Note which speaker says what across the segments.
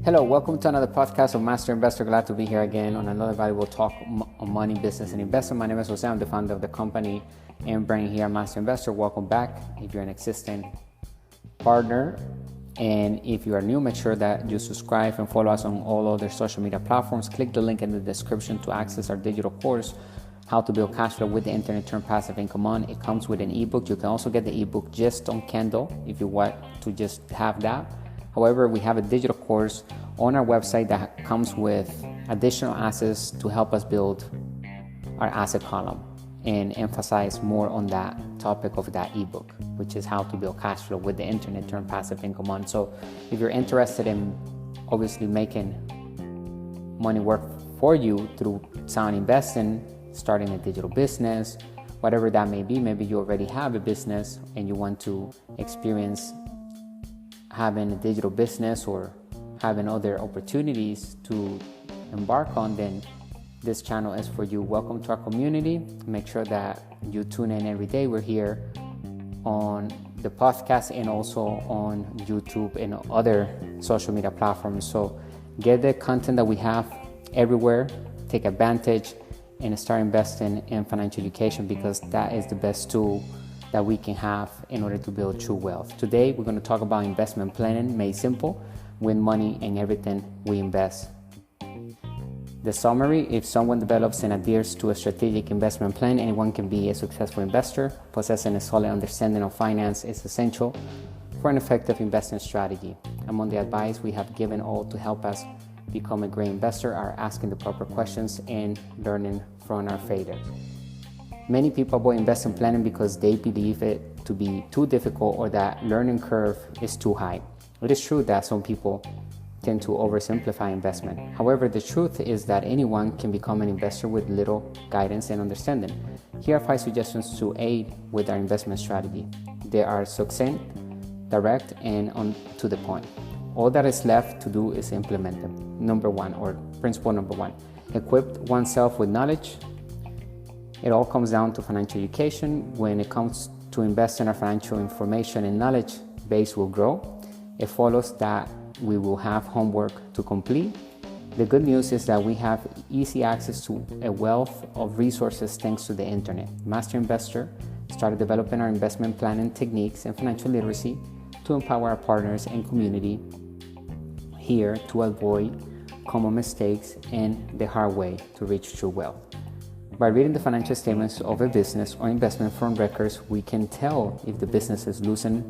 Speaker 1: Hello, welcome to another podcast of Master Investor. Glad to be here again on another valuable talk on money, business, and investment. My name is Jose. I'm the founder of the company and brand here at Master Investor. Welcome back. If you're an existing partner and if you are new, make sure that you subscribe and follow us on all other social media platforms. Click the link in the description to access our digital course, How to Build Cash Flow with the Internet, Turn Passive Income On. It comes with an ebook. You can also get the ebook just on Kindle if you want to just have that. However, we have a digital course on our website that comes with additional assets to help us build our asset column and emphasize more on that topic of that ebook, which is how to build cash flow with the internet, turn passive income on. So if you're interested in obviously making money work for you through sound investing, starting a digital business, whatever that may be, maybe you already have a business and you want to experience having a digital business or having other opportunities to embark on, then this channel is for you. Welcome to our community. Make sure that you tune in every day. We're here on the podcast and also on YouTube and other social media platforms. So get the content that we have everywhere, take advantage, and start investing in financial education, because that is the best tool that we can have in order to build true wealth. Today, we're going to talk about investment planning made simple, win money in everything we invest. The summary: if someone develops and adheres to a strategic investment plan, anyone can be a successful investor. Possessing a solid understanding of finance is essential for an effective investment strategy. Among the advice we have given all to help us become a great investor are asking the proper questions and learning from our failures. Many people avoid investment planning because they believe it to be too difficult or that learning curve is too high. It is true that some people tend to oversimplify investment. However, the truth is that anyone can become an investor with little guidance and understanding. Here are 5 suggestions to aid with our investment strategy. They are succinct, direct, and on to the point. All that is left to do is implement them. Principle number one, equip oneself with knowledge. It all comes down to financial education. When it comes to investing, our financial information and knowledge base will grow. It follows that we will have homework to complete. The good news is that we have easy access to a wealth of resources thanks to the internet. Master Investor started developing our investment planning techniques and financial literacy to empower our partners and community here to avoid common mistakes and the hard way to reach true wealth. By reading the financial statements of a business or investment firm records, we can tell if the business is losing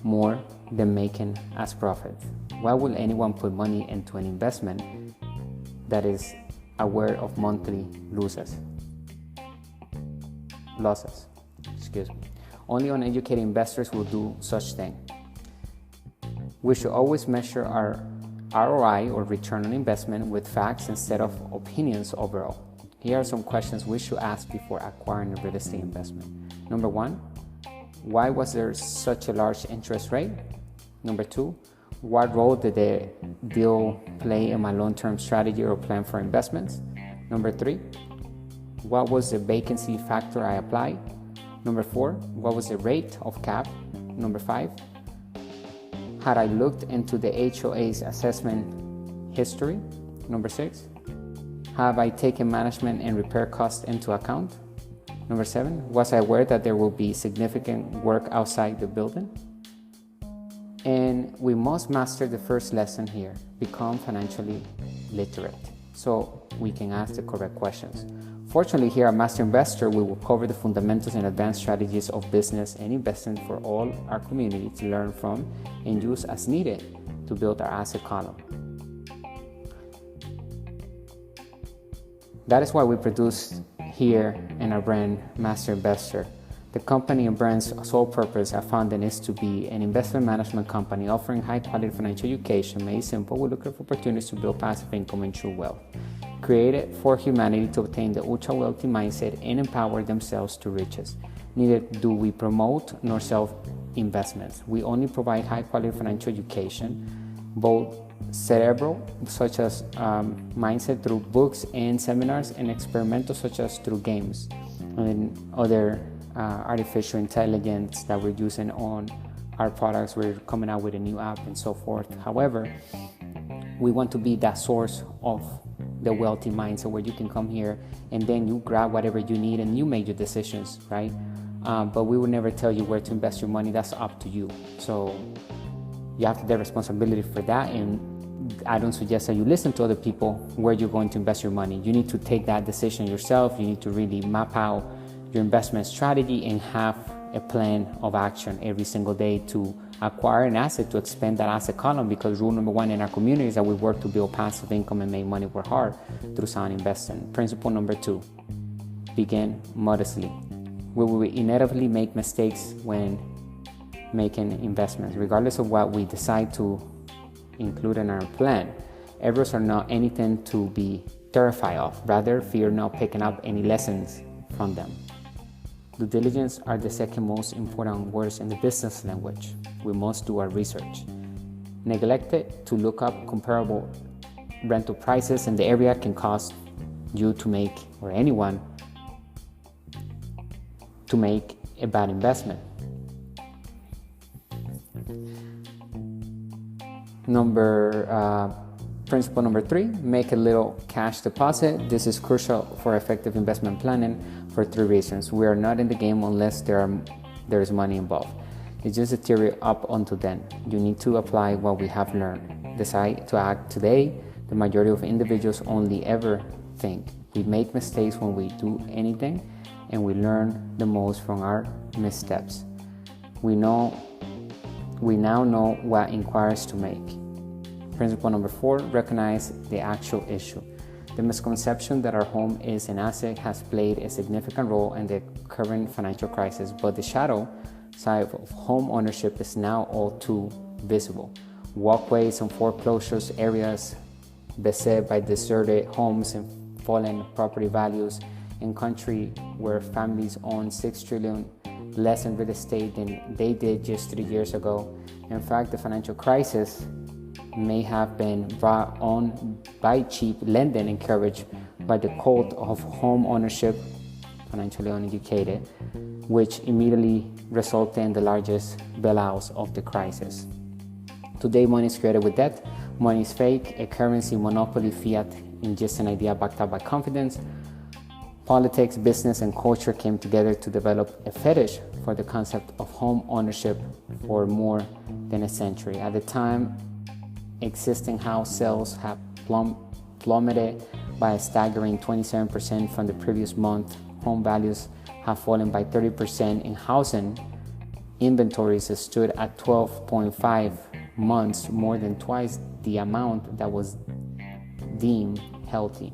Speaker 1: more than making as profit. Why would anyone put money into an investment that is aware of monthly losses? Only uneducated investors will do such thing. We should always measure our ROI or return on investment with facts instead of opinions overall. Here are some questions we should ask before acquiring a real estate investment. Number 1, why was there such a large interest rate? Number 2, what role did the deal play in my long-term strategy or plan for investments? Number 3, what was the vacancy factor I applied? Number 4, what was the rate of cap? Number 5, had I looked into the HOA's assessment history? Number 6, have I taken management and repair costs into account? Number 7, was I aware that there will be significant work outside the building? And we must master the first lesson here, become financially literate, so we can ask the correct questions. Fortunately, here at Master Investor, we will cover the fundamentals and advanced strategies of business and investing for all our community to learn from and use as needed to build our asset column. That is why we produce here in our brand, Master Investor. The company and brand's sole purpose at founding is to be an investment management company offering high-quality financial education made simple. We're looking for opportunities to build passive income and true wealth. Created for humanity to obtain the ultra-wealthy mindset and empower themselves to riches. Neither do we promote nor sell investments. We only provide high-quality financial education, both cerebral, such as mindset through books and seminars, and experimental, such as through games and other artificial intelligence that we're using on our products. We're coming out with a new app and so forth. However, We want to be that source of the wealthy mindset where you can come here and then you grab whatever you need and you make your decisions, right? But we will never tell you where to invest your money. That's up to you. So you have to take responsibility for that. And I don't suggest that you listen to other people where you're going to invest your money. You need to take that decision yourself. You need to really map out your investment strategy and have a plan of action every single day to acquire an asset, to expand that asset column, because rule number one in our community is that we work to build passive income and make money work hard through sound investing. Principle number 2, begin modestly. We will inevitably make mistakes when making investments, regardless of what we decide to include in our plan. Errors are not anything to be terrified of. Rather, fear not picking up any lessons from them. Due diligence are the second most important words in the business language. We must do our research. Neglected to look up comparable rental prices in the area can cause you to make, or anyone, to make a bad investment. Principle number 3, make a little cash deposit. This is crucial for effective investment planning for 3 reasons. We are not in the game unless there is money involved. It's just a theory up until then. You need to apply what we have learned. Decide to act today. The majority of individuals only ever think. We make mistakes when we do anything, and we learn the most from our missteps. We now know what inquiries to make. Principle number 4, recognize the actual issue. The misconception that our home is an asset has played a significant role in the current financial crisis, but the shadow side of home ownership is now all too visible. Walkways and foreclosures areas beset by deserted homes and fallen property values, in country where families own $6 trillion less in real estate than they did just 3 years ago. In fact, the financial crisis may have been brought on by cheap lending encouraged by the cult of home ownership, financially uneducated, which immediately resulted in the largest bailouts of the crisis. Today, money is created with debt. Money is fake, a currency monopoly, fiat, and just an idea backed up by confidence. Politics, business, and culture came together to develop a fetish for the concept of home ownership for more than a century. At the time, existing house sales have plummeted by a staggering 27% from the previous month. Home values have fallen by 30%, and housing inventories stood at 12.5 months, more than twice the amount that was deemed healthy.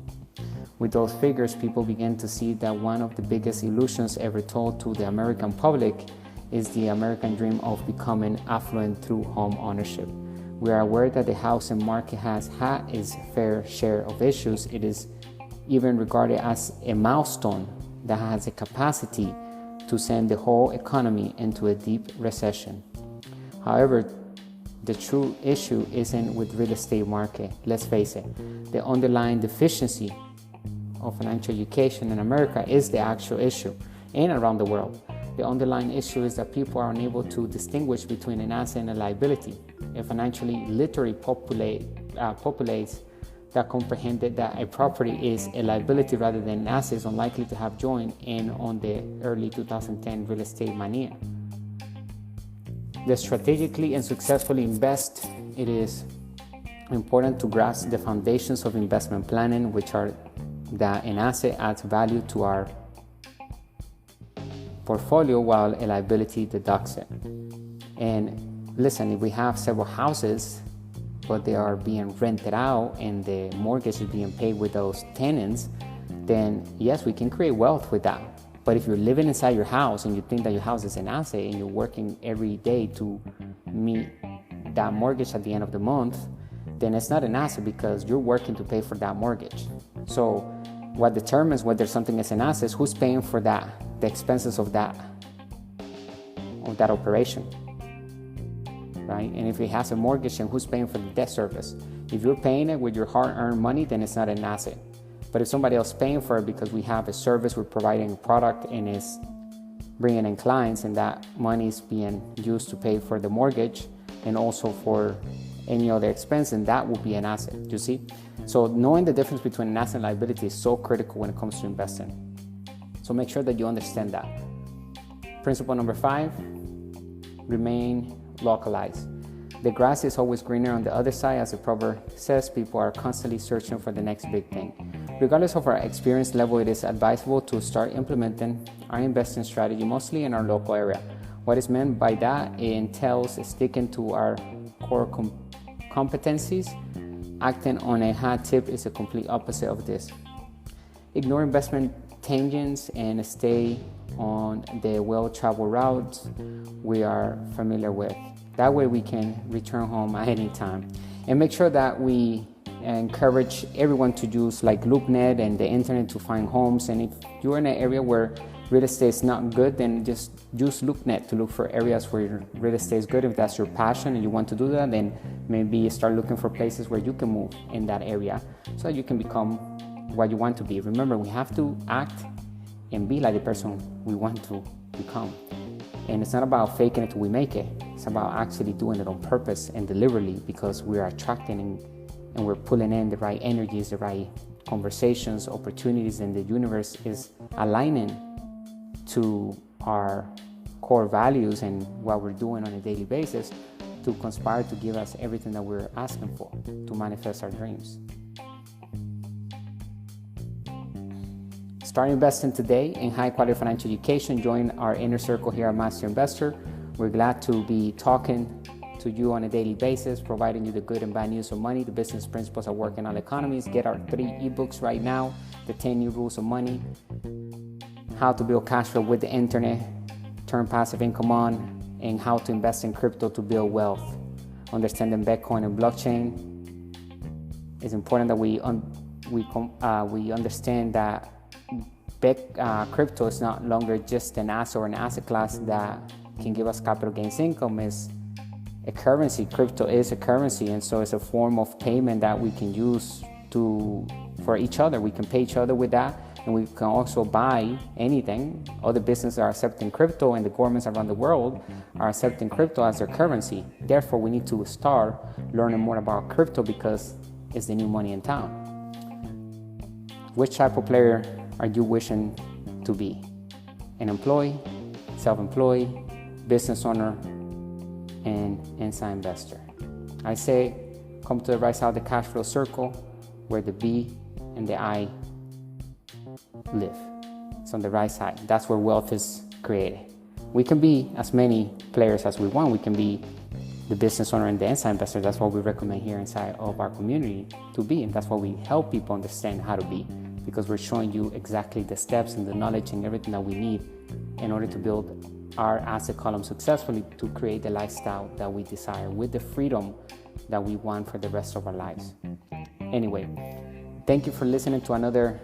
Speaker 1: With those figures, people began to see that one of the biggest illusions ever told to the American public is the American dream of becoming affluent through home ownership. We are aware that the housing market has had its fair share of issues. It is even regarded as a milestone that has the capacity to send the whole economy into a deep recession. However, the true issue isn't with real estate market. Let's face it, the underlying deficiency of financial education in America is the actual issue, and around the world. The underlying issue is that people are unable to distinguish between an asset and a liability. A financially literate populace that comprehended that a property is a liability rather than an asset is unlikely to have joined in on the early 2010 real estate mania. To strategically and successfully invest, it is important to grasp the foundations of investment planning, which are that an asset adds value to our portfolio while a liability deducts it. And listen, if we have several houses but they are being rented out and the mortgage is being paid with those tenants, then yes, we can create wealth with that. But if you're living inside your house and you think that your house is an asset and you're working every day to meet that mortgage at the end of the month, then it's not an asset because you're working to pay for that mortgage. So what determines whether something is an asset is who's paying for that, the expenses of that operation, right? And if it has a mortgage, then who's paying for the debt service? If you're paying it with your hard-earned money, then it's not an asset. But if somebody else is paying for it because we have a service, we're providing a product and is bringing in clients, and that money is being used to pay for the mortgage and also for any other expense, and that will be an asset, you see? So knowing the difference between an asset and liability is so critical when it comes to investing. So make sure that you understand that. Principle number 5, remain localized. The grass is always greener on the other side, as the proverb says. People are constantly searching for the next big thing. Regardless of our experience level, it is advisable to start implementing our investing strategy mostly in our local area. What is meant by that? It entails sticking to our core competencies. Acting on a hot tip is a complete opposite of this. Ignore investment tangents and stay on the well-traveled routes we are familiar with. That way we can return home at any time. And make sure that we encourage everyone to use like LoopNet and the internet to find homes. And if you're in an area where real estate is not good, then just use LoopNet to look for areas where real estate is good. If that's your passion and you want to do that, then maybe start looking for places where you can move in that area so that you can become what you want to be. Remember, we have to act and be like the person we want to become. And it's not about faking it till we make it. It's about actually doing it on purpose and deliberately, because we're attracting and we're pulling in the right energies, the right conversations, opportunities, and the universe is aligning to our core values and what we're doing on a daily basis to conspire to give us everything that we're asking for to manifest our dreams. Start investing today in high quality financial education. Join our inner circle here at Master Investor. We're glad to be talking to you on a daily basis, providing you the good and bad news of money, the business principles that work in all economies. Get our 3 ebooks right now: the 10 new rules of money, how to build cash flow with the internet, turn passive income on, and how to invest in crypto to build wealth. Understanding Bitcoin and blockchain. It's important that we understand that crypto is not longer just an asset or an asset class that can give us capital gains income. Is a currency. Crypto is a currency, and so it's a form of payment that we can use for each other. We can pay each other with that, and we can also buy anything. Other businesses are accepting crypto, and the governments around the world are accepting crypto as their currency. Therefore, we need to start learning more about crypto because it's the new money in town. Which type of player are you wishing to be? An employee, self-employed, business owner, and inside investor? I say come to the right side of the cash flow circle where the B and the I live. It's on the right side. That's where wealth is created. We can be as many players as we want. We can be the business owner and the inside investor. That's what we recommend here inside of our community to be, and that's what we help people understand how to be, because we're showing you exactly the steps and the knowledge and everything that we need in order to build our asset column successfully to create the lifestyle that we desire with the freedom that we want for the rest of our lives. Anyway, thank you for listening to another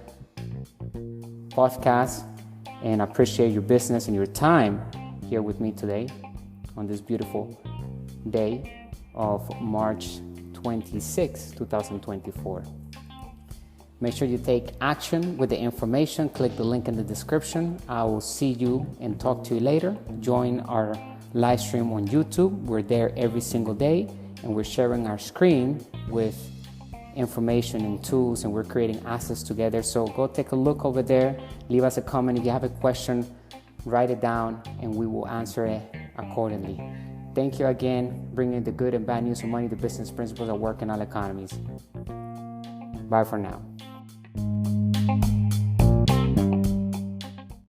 Speaker 1: podcast, and I appreciate your business and your time here with me today on this beautiful day of March 26, 2024. Make sure you take action with the information. Click the link in the description. I will see you and talk to you later. Join our live stream on YouTube. We're there every single day, and we're sharing our screen with information and tools, and we're creating assets together. So go take a look over there. Leave us a comment. If you have a question, write it down, and we will answer it accordingly. Thank you again, bringing the good and bad news of money, the business principles that work in all economies. Bye for now.